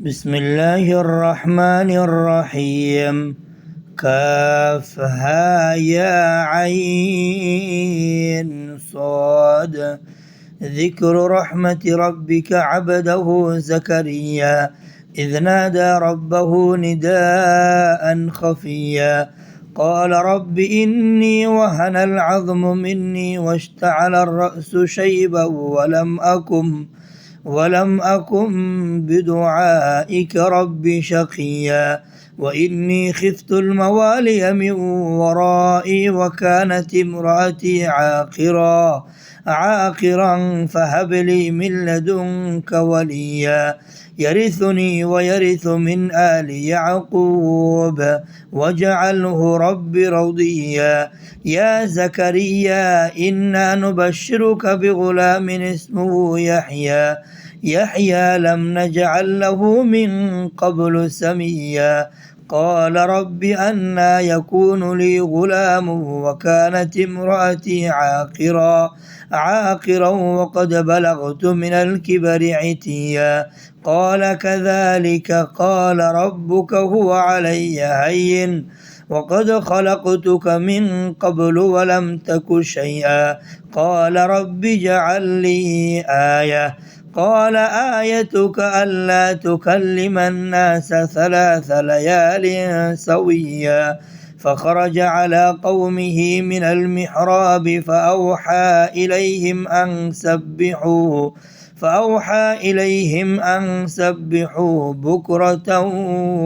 بسم الله الرحمن الرحيم. كافها يا عين صاد. ذكر رحمة ربك عبده زكريا إذ نادى ربه نداء خفيا قال رب إني وهن العظم مني واشتعل الرأس شيبا ولم أكن بدعائك رب شقيا وإني خفت الموالي من ورائي وكانت امرأتي عاقرا فهب لي من لدنك وليا يرثني ويرث من آل يعقوب واجعله رب رضيا يا زكريا إنا نبشرك بغلام اسمه يحيى لم نجعل له من قبل سميا قال رب أنى يكون لي غلام وكانت امرأتي عاقرا وقد بلغت من الكبر عتيا قال كذلك قال ربك هو علي هين وقد خلقتك من قبل ولم تك شيئا قال رب اجعل لي آية قال آيتك ألا تكلم الناس 3 ليال سويا فخرج على قومه من المحراب فأوحى إليهم أن سبحوا بكرة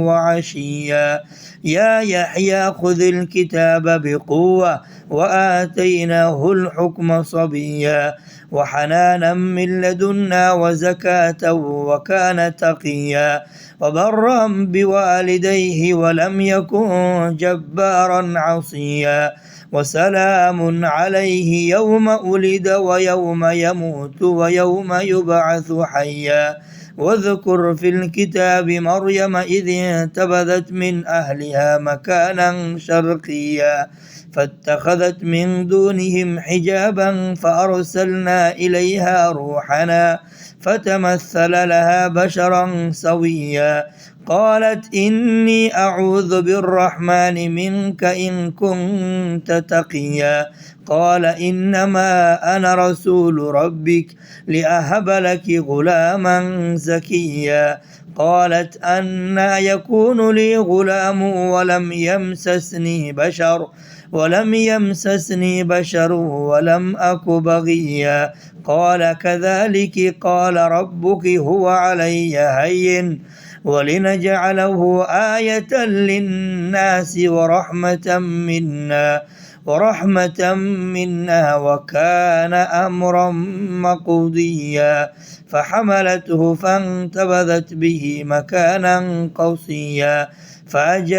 وعشيا يا يحيى خذ الكتاب بقوة وآتيناه الحكم صبيا وحنانا من لدنا وزكاة وكان تقيا وبرا بوالديه ولم يكن جبارا عصيا وسلام عليه يوم ولد ويوم يموت ويوم يبعث حيا واذكر في الكتاب مريم إذ انتبذت من أهلها مكانا شرقيا فاتخذت من دونهم حجابا فأرسلنا إليها روحنا فتمثل لها بشرا سويا قالت إني أعوذ بالرحمن منك إن كنت تقيا قال إنما أنا رسول ربك لأهب لك غلاما زكيا قالت أنى يكون لي غلام ولم يمسسني بشر ولم أك بغيا قال كذلك قال ربك هو علي هين ولنجعله آية للناس ورحمة منا وكان أمرا مقضيا فحملته فانتبذت به مكانا قصيا فأجاءها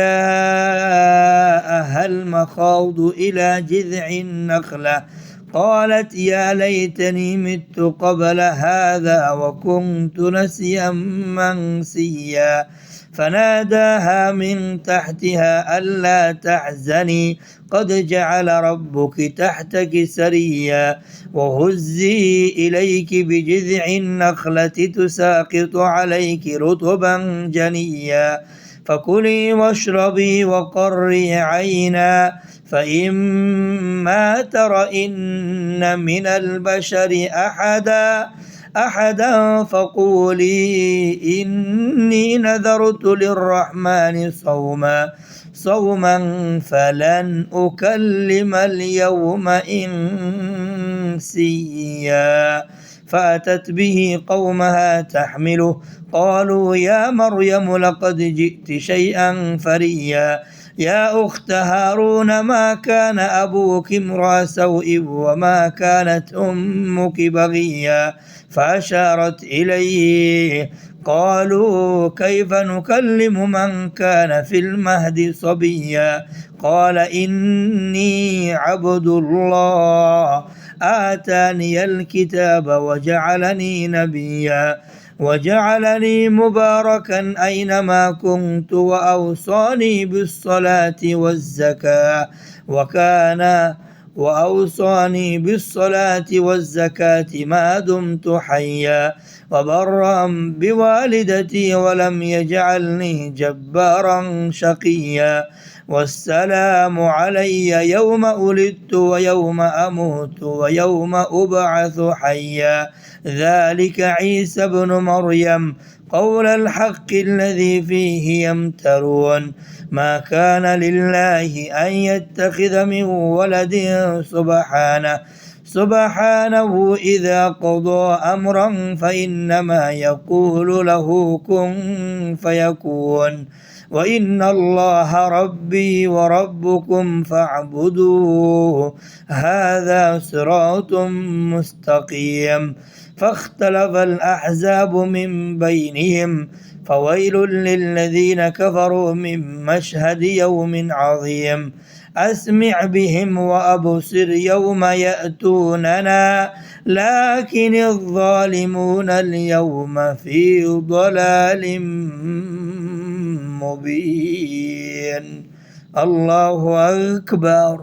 المخاض إلى جذع النخلة قالت يا ليتني مت قبل هذا وكنت نسيا منسيا فناداها من تحتها ألا تحزني قد جعل ربك تحتك سريا وهزي إليك بجذع النخلة تساقط عليك رطبا جنيا فكلي واشربي وقري عينا فإما ترين من البشر أحدا فقولي إني نذرت للرحمن صوما فلن أكلم اليوم إنسيا فأتت به قومها تحمله قالوا يا مريم لقد جئت شيئا فريا يا أخت هارون ما كان أبوك امرأ سوء وما كانت أمك بغيا فأشارت إليه قالوا كيف نكلم من كان في المهد صبيا قال إني عبد الله آتاني الكتاب وجعلني نبيا وجعلني مباركا أينما كنت وأوصاني بالصلاة والزكاة وأوصاني بالصلاة والزكاة ما دمت حيا وبرا بوالدتي ولم يجعلني جبارا شقيا والسلام علي يوم ولدت ويوم أموت ويوم أبعث حيا ذلك عيسى ابن مريم قول الحق الذي فيه يمترون ما كان لله أن يتخذ من ولد سبحانه إذا قضى أمرا فإنما يقول له كن فيكون وإن الله ربي وربكم فاعبدوه هذا صراط مستقيم فاختلف الأحزاب من بينهم فويل للذين كفروا من مشهد يوم عظيم أسمع بهم وأبصر يوم يأتوننا لكن الظالمون اليوم في ضلال مبين الله أكبر.